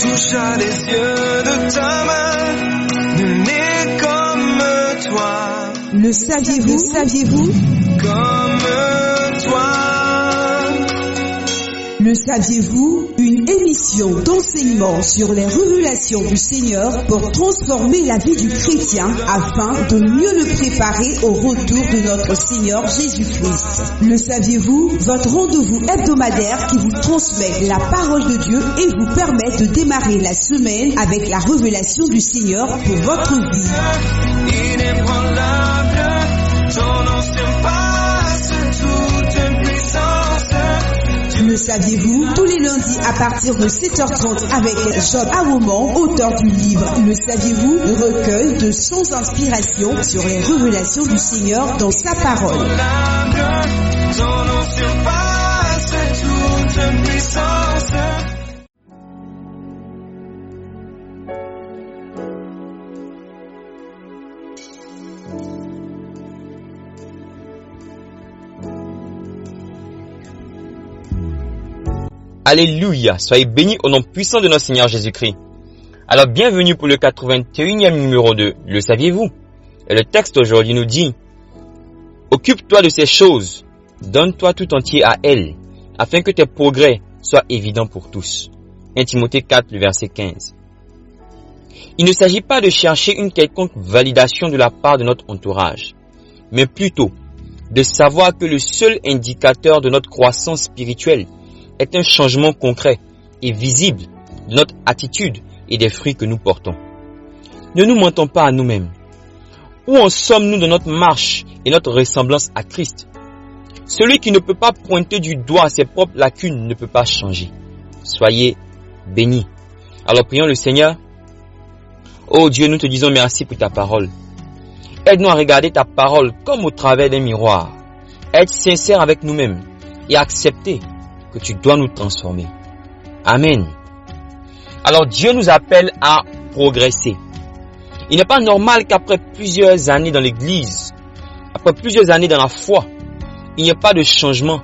toucha les yeux de ta main, nul n'est comme toi. Le saviez-vous? Comme toi. Le saviez-vous? Une émission d'enseignement sur les révélations du Seigneur pour transformer la vie du chrétien afin de mieux le préparer au retour de notre Seigneur Jésus-Christ. Le saviez-vous? Votre rendez-vous hebdomadaire qui vous transmet la parole de Dieu et vous permet de démarrer la semaine avec la révélation du Seigneur pour votre vie. Inébranlable, ton nom surpasse toute puissance. Le saviez-vous? Tous les lundis à partir de 7h30 avec Job Awoman, auteur du livre Le saviez-vous? Recueil de 100 inspirations sur les révélations du Seigneur dans sa parole. Ton nom surpasse toute puissance. Alléluia, soyez bénis au nom puissant de notre Seigneur Jésus-Christ. Alors bienvenue pour le 81e numéro de Le saviez-vous? Et le texte aujourd'hui nous dit: occupe-toi de ces choses, donne-toi tout entier à elles, afin que tes progrès soient évidents pour tous. 1 Timothée 4, le verset 15. Il ne s'agit pas de chercher une quelconque validation de la part de notre entourage, mais plutôt de savoir que le seul indicateur de notre croissance spirituelle est un changement concret et visible de notre attitude et des fruits que nous portons. Ne nous mentons pas à nous-mêmes. Où en sommes-nous dans notre marche et notre ressemblance à Christ? Celui qui ne peut pas pointer du doigt ses propres lacunes ne peut pas changer. Soyez bénis. Alors prions le Seigneur. Oh Dieu, nous te disons merci pour ta parole. Aide-nous à regarder ta parole comme au travers d'un miroir. Être sincère avec nous-mêmes et accepter que tu dois nous transformer. Amen. Alors Dieu nous appelle à progresser. Il n'est pas normal qu'après plusieurs années dans l'église, après plusieurs années dans la foi, il n'y ait pas de changement,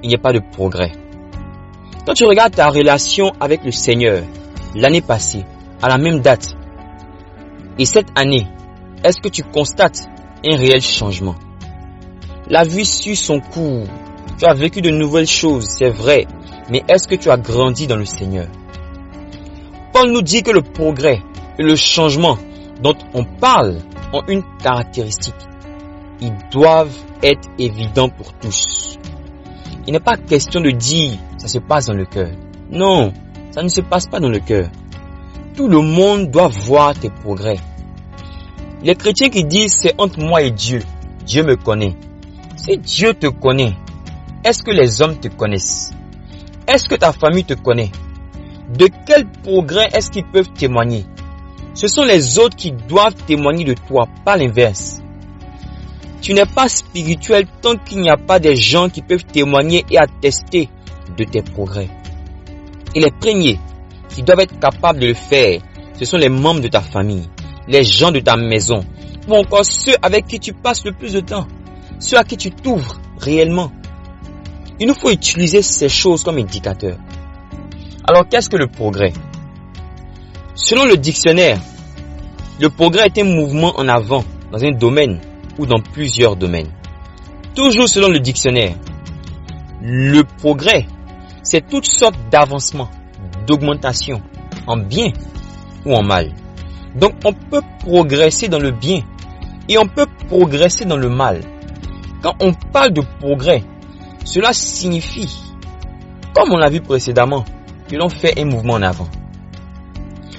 il n'y ait pas de progrès. Quand tu regardes ta relation avec le Seigneur, l'année passée, à la même date, et cette année, est-ce que tu constates un réel changement? La vie suit son cours. Tu as vécu de nouvelles choses, c'est vrai, mais est-ce que tu as grandi dans le Seigneur? Paul nous dit que le progrès et le changement dont on parle ont une caractéristique. Ils doivent être évidents pour tous. Il n'est pas question de dire ça se passe dans le cœur. Non, ça ne se passe pas dans le cœur. Tout le monde doit voir tes progrès. Les chrétiens qui disent c'est entre moi et Dieu, Dieu me connaît. Si Dieu te connaît, est-ce que les hommes te connaissent? Est-ce que ta famille te connaît? De quel progrès est-ce qu'ils peuvent témoigner? Ce sont les autres qui doivent témoigner de toi, pas l'inverse. Tu n'es pas spirituel tant qu'il n'y a pas des gens qui peuvent témoigner et attester de tes progrès. Et les premiers qui doivent être capables de le faire, ce sont les membres de ta famille, les gens de ta maison, ou encore ceux avec qui tu passes le plus de temps, ceux à qui tu t'ouvres réellement. Il nous faut utiliser ces choses comme indicateurs. Alors, qu'est-ce que le progrès? Selon le dictionnaire, le progrès est un mouvement en avant dans un domaine ou dans plusieurs domaines. Toujours selon le dictionnaire, le progrès, c'est toutes sortes d'avancements, d'augmentation, en bien ou en mal. Donc, on peut progresser dans le bien et on peut progresser dans le mal. Quand on parle de progrès, cela signifie, comme on l'a vu précédemment, que l'on fait un mouvement en avant.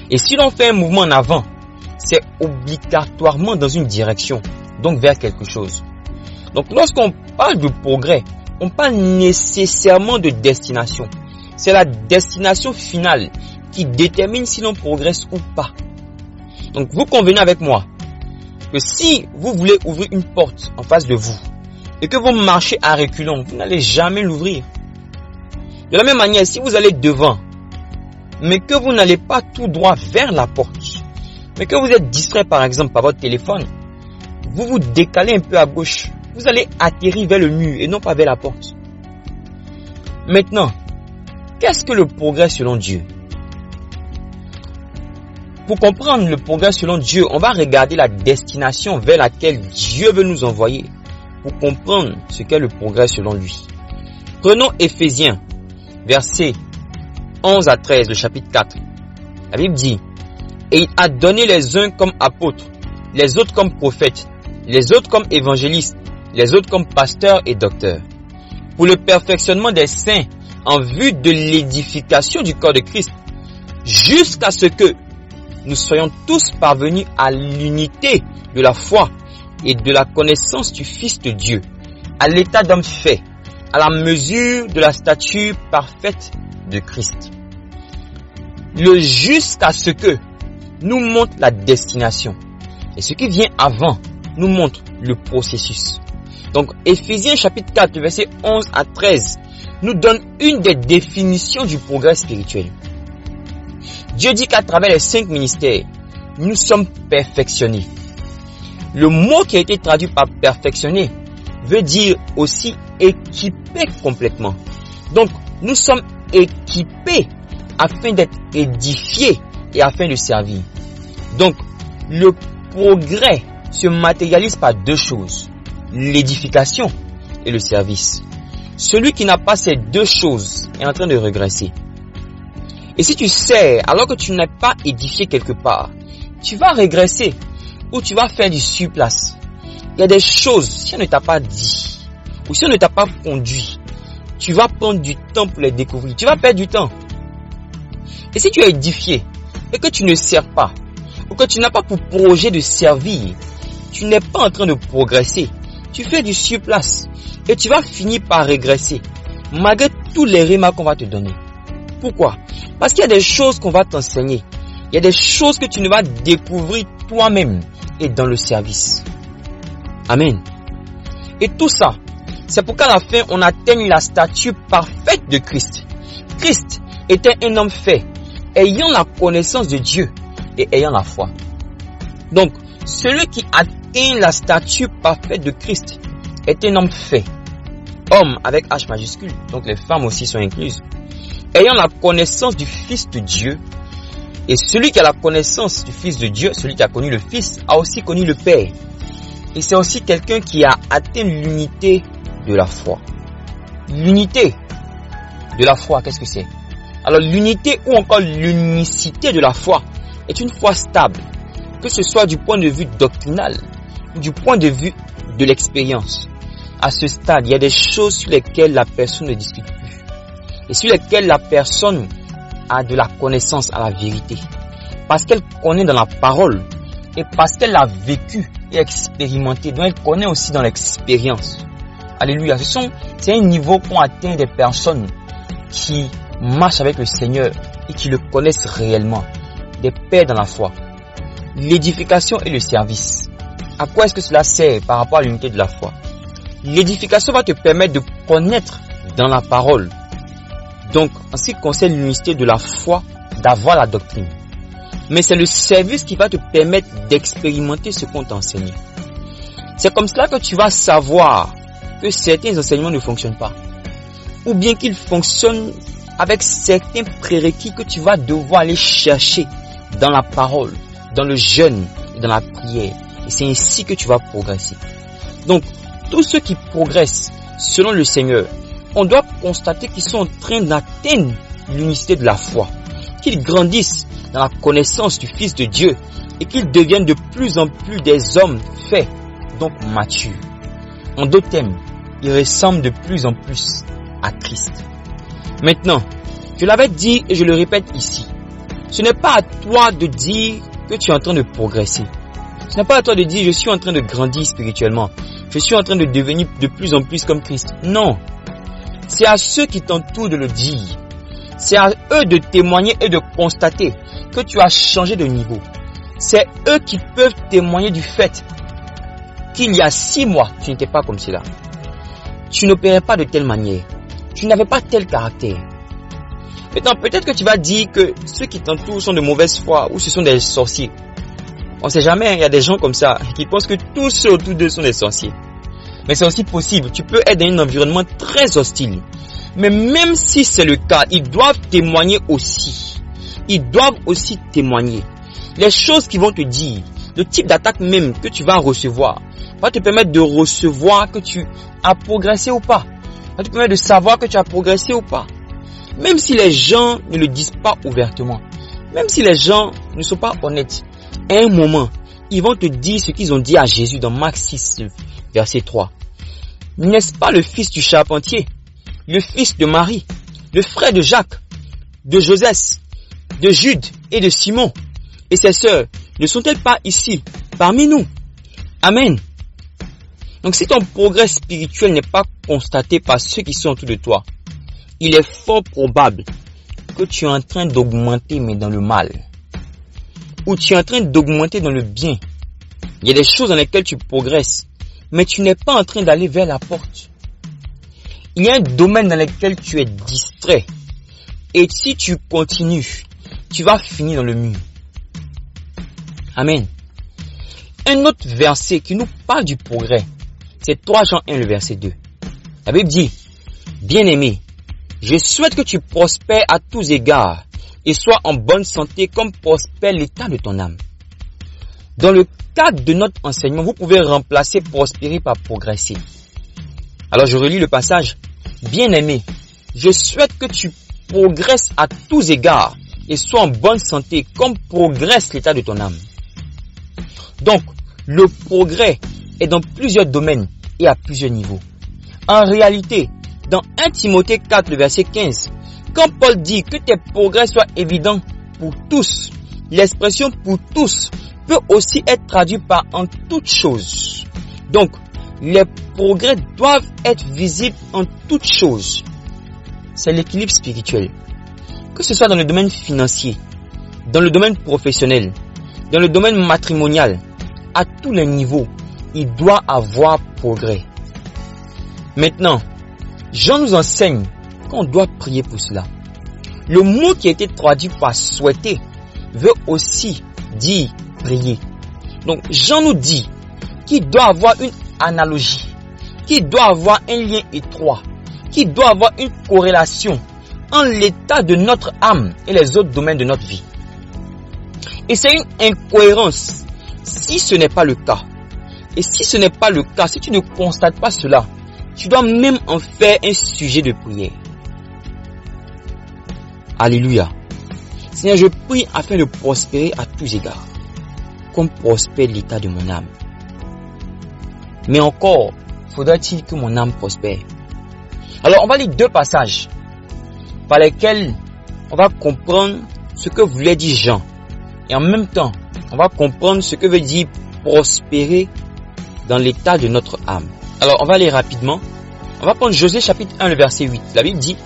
Et si l'on fait un mouvement en avant, c'est obligatoirement dans une direction, donc vers quelque chose. Donc lorsqu'on parle de progrès, on parle nécessairement de destination. C'est la destination finale qui détermine si l'on progresse ou pas. Donc vous convenez avec moi que si vous voulez ouvrir une porte en face de vous et que vous marchez à reculons, vous n'allez jamais l'ouvrir. De la même manière, si vous allez devant, mais que vous n'allez pas tout droit vers la porte, mais que vous êtes distrait par exemple par votre téléphone, vous vous décalez un peu à gauche, vous allez atterrir vers le mur et non pas vers la porte. Maintenant, qu'est-ce que le progrès selon Dieu? pour comprendre le progrès selon Dieu, on va regarder la destination vers laquelle Dieu veut nous envoyer pour comprendre ce qu'est le progrès selon lui. Prenons Éphésiens, versets 11 à 13, le chapitre 4. La Bible dit: « Et il a donné les uns comme apôtres, les autres comme prophètes, les autres comme évangélistes, les autres comme pasteurs et docteurs, pour le perfectionnement des saints en vue de l'édification du corps de Christ, jusqu'à ce que nous soyons tous parvenus à l'unité de la foi et de la connaissance du Fils de Dieu, à l'état d'homme fait, à la mesure de la stature parfaite de Christ. » Le jusqu'à ce que nous montre la destination. Et ce qui vient avant nous montre le processus. Donc, Éphésiens chapitre 4, versets 11 à 13, nous donne une des définitions du progrès spirituel. Dieu dit qu'à travers les 5 ministères, nous sommes perfectionnés. Le mot qui a été traduit par perfectionné veut dire aussi équipé complètement. Donc, nous sommes équipés afin d'être édifiés et afin de servir. Donc, le progrès se matérialise par 2 choses, l'édification et le service. Celui qui n'a pas ces 2 choses est en train de régresser. Et si tu sers alors que tu n'es pas édifié quelque part, tu vas régresser ou tu vas faire du surplace. Il y a des choses, si on ne t'a pas dit ou si on ne t'a pas conduit, tu vas prendre du temps pour les découvrir. Tu vas perdre du temps. Et si tu es édifié et que tu ne sers pas, ou que tu n'as pas pour projet de servir, tu n'es pas en train de progresser. Tu fais du surplace et tu vas finir par régresser, malgré tous les remarques qu'on va te donner. Pourquoi? Parce qu'il y a des choses qu'on va t'enseigner. Il y a des choses que tu ne vas découvrir toi-même et dans le service. Amen. Et tout ça, c'est pour qu'à la fin, on atteigne la stature parfaite de Christ. Christ était un homme fait, ayant la connaissance de Dieu et ayant la foi. Donc, celui qui atteint la stature parfaite de Christ est un homme fait. Homme avec H majuscule, donc les femmes aussi sont incluses. Ayant la connaissance du Fils de Dieu, et celui qui a la connaissance du Fils de Dieu, celui qui a connu le Fils, a aussi connu le Père. Et c'est aussi quelqu'un qui a atteint l'unité de la foi. L'unité de la foi, qu'est-ce que c'est? Alors l'unité ou encore l'unicité de la foi est une foi stable, que ce soit du point de vue doctrinal ou du point de vue de l'expérience. À ce stade, il y a des choses sur lesquelles la personne ne discute plus et sur lesquelles la personne a de la connaissance à la vérité, parce qu'elle connaît dans la parole et parce qu'elle l'a vécu et expérimenté, donc elle connaît aussi dans l'expérience. Alléluia. C'est un niveau qu'ont atteint des personnes qui marchent avec le Seigneur et qui le connaissent réellement, des pères dans la foi. L'édification et le service. À quoi est-ce que cela sert par rapport à l'unité de la foi? L'édification va te permettre de connaître dans la parole. Donc, en ce qui concerne l'unité de la foi, d'avoir la doctrine. Mais c'est le service qui va te permettre d'expérimenter ce qu'on t'a enseigné. C'est comme cela que tu vas savoir que certains enseignements ne fonctionnent pas. Ou bien qu'ils fonctionnent avec certains prérequis que tu vas devoir aller chercher dans la parole, dans le jeûne et dans la prière. Et c'est ainsi que tu vas progresser. Donc, tous ceux qui progressent selon le Seigneur, on doit constater qu'ils sont en train d'atteindre l'unicité de la foi, qu'ils grandissent dans la connaissance du Fils de Dieu et qu'ils deviennent de plus en plus des hommes faits, donc matures. En d'autres termes, ils ressemblent de plus en plus à Christ. Maintenant, je l'avais dit et je le répète ici, ce n'est pas à toi de dire que tu es en train de progresser. Ce n'est pas à toi de dire je suis en train de grandir spirituellement, je suis en train de devenir de plus en plus comme Christ. Non, c'est à ceux qui t'entourent de le dire. C'est à eux de témoigner et de constater que tu as changé de niveau. C'est eux qui peuvent témoigner du fait qu'il y a 6 mois, tu n'étais pas comme cela. Tu n'opérais pas de telle manière. Tu n'avais pas tel caractère. Maintenant, peut-être que tu vas dire que ceux qui t'entourent sont de mauvaise foi ou ce sont des sorciers. On ne sait jamais, il y a des gens comme ça qui pensent que tous ceux autour d'eux sont des sorciers. Mais c'est aussi possible. Tu peux être dans un environnement très hostile. Mais même si c'est le cas, ils doivent témoigner aussi. Ils doivent aussi témoigner. Les choses qui vont te dire, le type d'attaque même que tu vas recevoir, va te permettre de recevoir que tu as progressé ou pas. Va te permettre de savoir que tu as progressé ou pas. Même si les gens ne le disent pas ouvertement, même si les gens ne sont pas honnêtes, à un moment, ils vont te dire ce qu'ils ont dit à Jésus dans Marc 6, verset 3. N'est-ce pas le fils du charpentier, le fils de Marie, le frère de Jacques, de Joseph, de Jude et de Simon, et ses sœurs, ne sont-elles pas ici, parmi nous? Amen. Donc si ton progrès spirituel n'est pas constaté par ceux qui sont autour de toi, il est fort probable que tu es en train d'augmenter mais dans le mal. Ou tu es en train d'augmenter dans le bien. Il y a des choses dans lesquelles tu progresses, mais tu n'es pas en train d'aller vers la porte. Il y a un domaine dans lequel tu es distrait. Et si tu continues, tu vas finir dans le mur. Amen. Un autre verset qui nous parle du progrès, c'est 3 Jean 1, le verset 2. La Bible dit, bien-aimé, je souhaite que tu prospères à tous égards et sois en bonne santé comme prospère l'état de ton âme. Dans le cadre de notre enseignement, vous pouvez remplacer prospérer par progresser. Alors je relis le passage. Bien-aimé, je souhaite que tu progresses à tous égards et sois en bonne santé comme progresse l'état de ton âme. Donc, le progrès est dans plusieurs domaines et à plusieurs niveaux. En réalité, dans 1 Timothée 4, le verset 15, quand Paul dit que tes progrès soient évidents pour tous, l'expression pour tous peut aussi être traduite par en toutes choses. Donc, les progrès doivent être visibles en toutes choses. C'est l'équilibre spirituel. Que ce soit dans le domaine financier, dans le domaine professionnel, dans le domaine matrimonial, à tous les niveaux, il doit avoir progrès. Maintenant, Jean nous enseigne qu'on doit prier pour cela. Le mot qui a été traduit par souhaiter veut aussi dire prier. Donc Jean nous dit qu'il doit avoir une analogie, qu'il doit avoir un lien étroit, qu'il doit avoir une corrélation entre l'état de notre âme et les autres domaines de notre vie. Et c'est une incohérence si ce n'est pas le cas. Et si ce n'est pas le cas, si tu ne constates pas cela, tu dois même en faire un sujet de prière. Alléluia. Seigneur, je prie afin de prospérer à tous égards, comme prospère l'état de mon âme. Mais encore, faudra-t-il que mon âme prospère? Alors, on va lire 2 passages par lesquels on va comprendre ce que voulait dire Jean. Et en même temps, on va comprendre ce que veut dire prospérer dans l'état de notre âme. Alors, on va aller rapidement. On va prendre Josué chapitre 1, le verset 8. La Bible dit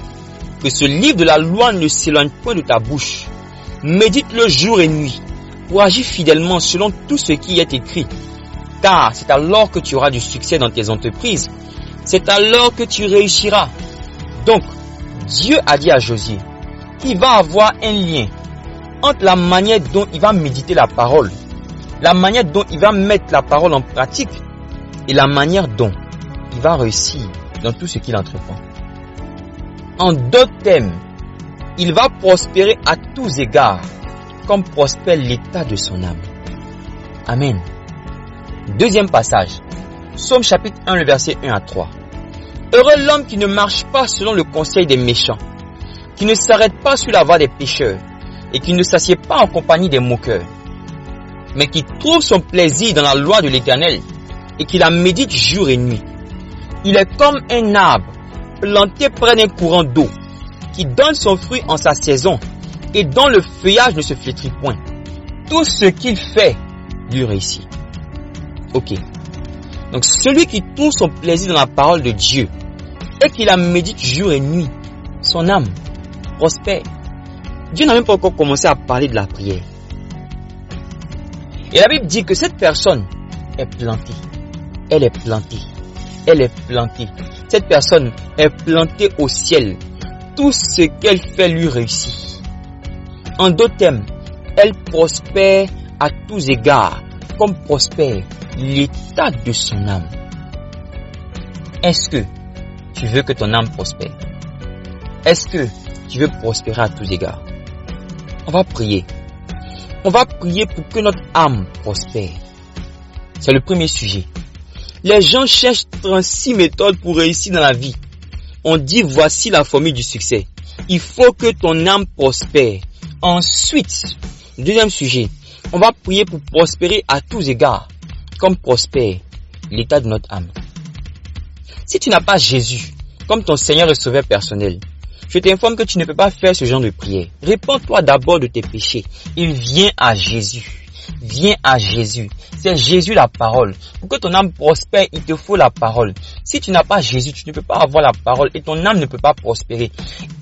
que ce livre de la loi ne s'éloigne point de ta bouche. Médite-le jour et nuit pour agir fidèlement selon tout ce qui est écrit. Car c'est alors que tu auras du succès dans tes entreprises. C'est alors que tu réussiras. Donc, Dieu a dit à Josué qu'il va avoir un lien entre la manière dont il va méditer la parole, la manière dont il va mettre la parole en pratique et la manière dont il va réussir dans tout ce qu'il entreprend. En d'autres termes, il va prospérer à tous égards, comme prospère l'état de son âme. Amen. Deuxième passage, Psaume chapitre 1, le verset 1 à 3. Heureux l'homme qui ne marche pas selon le conseil des méchants, qui ne s'arrête pas sur la voie des pécheurs, et qui ne s'assied pas en compagnie des moqueurs, mais qui trouve son plaisir dans la loi de l'Éternel, et qui la médite jour et nuit. Il est comme un arbre planté près d'un courant d'eau, qui donne son fruit en sa saison, et dont le feuillage ne se flétrit point. Tout ce qu'il fait lui réussit. Ok. Donc celui qui trouve son plaisir dans la parole de Dieu, et qui la médite jour et nuit, son âme prospère. Dieu n'a même pas encore commencé à parler de la prière. Et la Bible dit que cette personne est plantée. Elle est plantée. Elle est plantée. Cette personne est plantée au ciel. Tout ce qu'elle fait lui réussit. En d'autres termes, elle prospère à tous égards, comme prospère l'état de son âme. Est-ce que tu veux que ton âme prospère? Est-ce que tu veux prospérer à tous égards? On va prier. On va prier pour que notre âme prospère. C'est le premier sujet. Les gens cherchent 36 méthodes pour réussir dans la vie. On dit voici la formule du succès. Il faut que ton âme prospère. Ensuite, deuxième sujet, on va prier pour prospérer à tous égards, comme prospère l'état de notre âme. Si tu n'as pas Jésus comme ton Seigneur et Sauveur personnel, je t'informe que tu ne peux pas faire ce genre de prière. Répands-toi d'abord de tes péchés. Il vient à Jésus. Viens à Jésus. C'est Jésus la parole. Pour que ton âme prospère, il te faut la parole. Si tu n'as pas Jésus, tu ne peux pas avoir la parole et ton âme ne peut pas prospérer.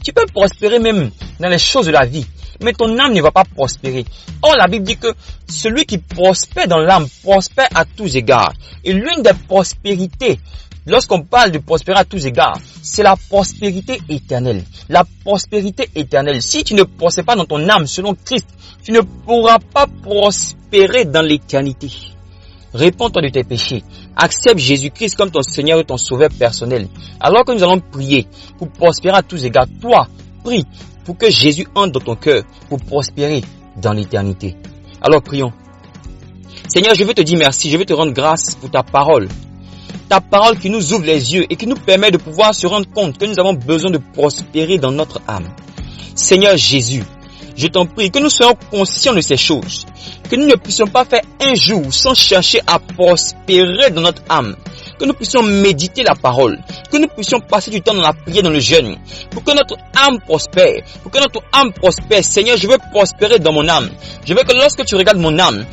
Tu peux prospérer même dans les choses de la vie, mais ton âme ne va pas prospérer. Or, la Bible dit que celui qui prospère dans l'âme prospère à tous égards. Et l'une des prospérités, lorsqu'on parle de prospérer à tous égards, c'est la prospérité éternelle. La prospérité éternelle. Si tu ne prospères pas dans ton âme selon Christ, tu ne pourras pas prospérer dans l'éternité. Réponds-toi de tes péchés. Accepte Jésus-Christ comme ton Seigneur et ton Sauveur personnel. Alors que nous allons prier pour prospérer à tous égards, toi, prie pour que Jésus entre dans ton cœur pour prospérer dans l'éternité. Alors prions. Seigneur, je veux te dire merci, je veux te rendre grâce pour ta parole. Ta parole qui nous ouvre les yeux et qui nous permet de pouvoir se rendre compte que nous avons besoin de prospérer dans notre âme. Seigneur Jésus, je t'en prie que nous soyons conscients de ces choses, que nous ne puissions pas faire un jour sans chercher à prospérer dans notre âme, que nous puissions méditer la parole, que nous puissions passer du temps dans la prière, dans le jeûne, pour que notre âme prospère, Seigneur, je veux prospérer dans mon âme. Je veux que lorsque tu regardes mon âme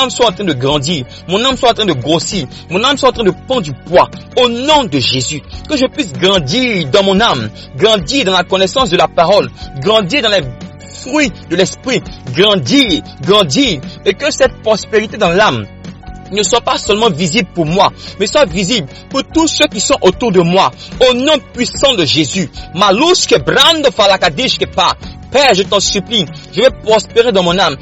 soit en train de grandir, mon âme soit en train de grossir, mon âme soit en train de prendre du poids, au nom de Jésus, que je puisse grandir dans mon âme, grandir dans la connaissance de la parole, grandir dans les fruits de l'esprit, grandir, et que cette prospérité dans l'âme ne soit pas seulement visible pour moi, mais soit visible pour tous ceux qui sont autour de moi, au nom puissant de Jésus. Malouske brando falakadishke pa. Père, je t'en supplie, je veux prospérer dans mon âme,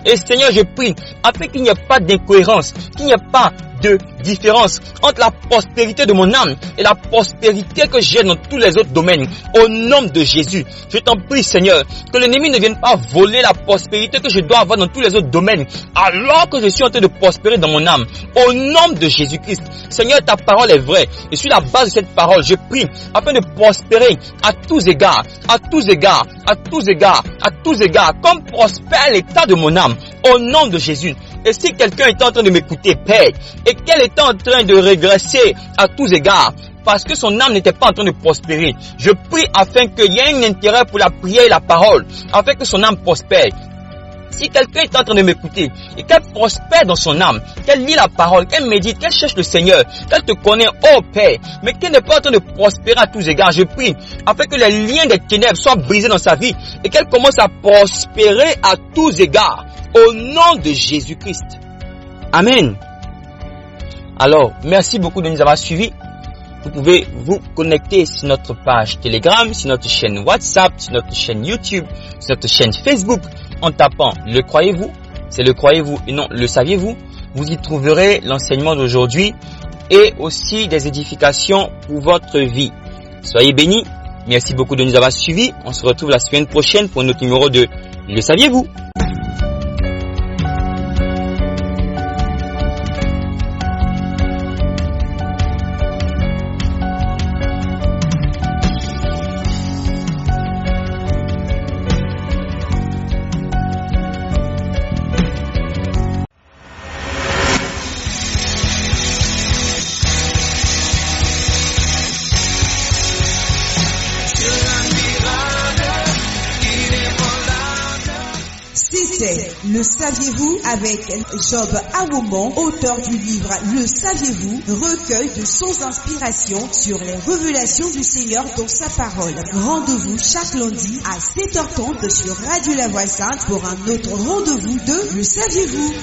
et Seigneur, je prie, afin qu'il n'y ait pas d'incohérence, qu'il n'y ait pas de différence entre la prospérité de mon âme et la prospérité que j'ai dans tous les autres domaines. Au nom de Jésus, je t'en prie, Seigneur, que l'ennemi ne vienne pas voler la prospérité que je dois avoir dans tous les autres domaines, alors que je suis en train de prospérer dans mon âme. Au nom de Jésus-Christ, Seigneur, ta parole est vraie, et sur la base de cette parole, je prie afin de prospérer à tous égards, comme prospère l'état de mon âme. Au nom de Jésus. Et si quelqu'un est en train de m'écouter, Père, et qu'elle est en train de régresser à tous égards, parce que son âme n'était pas en train de prospérer, je prie afin qu'il y ait un intérêt pour la prière et la parole, afin que son âme prospère. Si quelqu'un est en train de m'écouter et qu'elle prospère dans son âme, qu'elle lit la parole, qu'elle médite, qu'elle cherche le Seigneur, qu'elle te connaît, oh Père, mais qu'elle n'est pas en train de prospérer à tous égards, je prie afin que les liens des ténèbres soient brisés dans sa vie et qu'elle commence à prospérer à tous égards, au nom de Jésus-Christ. Amen. Alors, merci beaucoup de nous avoir suivis. Vous pouvez vous connecter sur notre page Telegram, sur notre chaîne WhatsApp, sur notre chaîne YouTube, sur notre chaîne Facebook, en tapant « Le croyez-vous ». C'est « Le croyez-vous » et non « Le saviez-vous ». Vous y trouverez l'enseignement d'aujourd'hui et aussi des édifications pour votre vie. Soyez bénis. Merci beaucoup de nous avoir suivis. On se retrouve la semaine prochaine pour notre numéro de « Le saviez-vous ». Le saviez-vous avec Job Awoman, auteur du livre Le saviez-vous, recueil de sons d'inspiration sur les révélations du Seigneur dans sa parole. Rendez-vous chaque lundi à 7h30 sur Radio La Voix Sainte pour un autre rendez-vous de Le saviez-vous.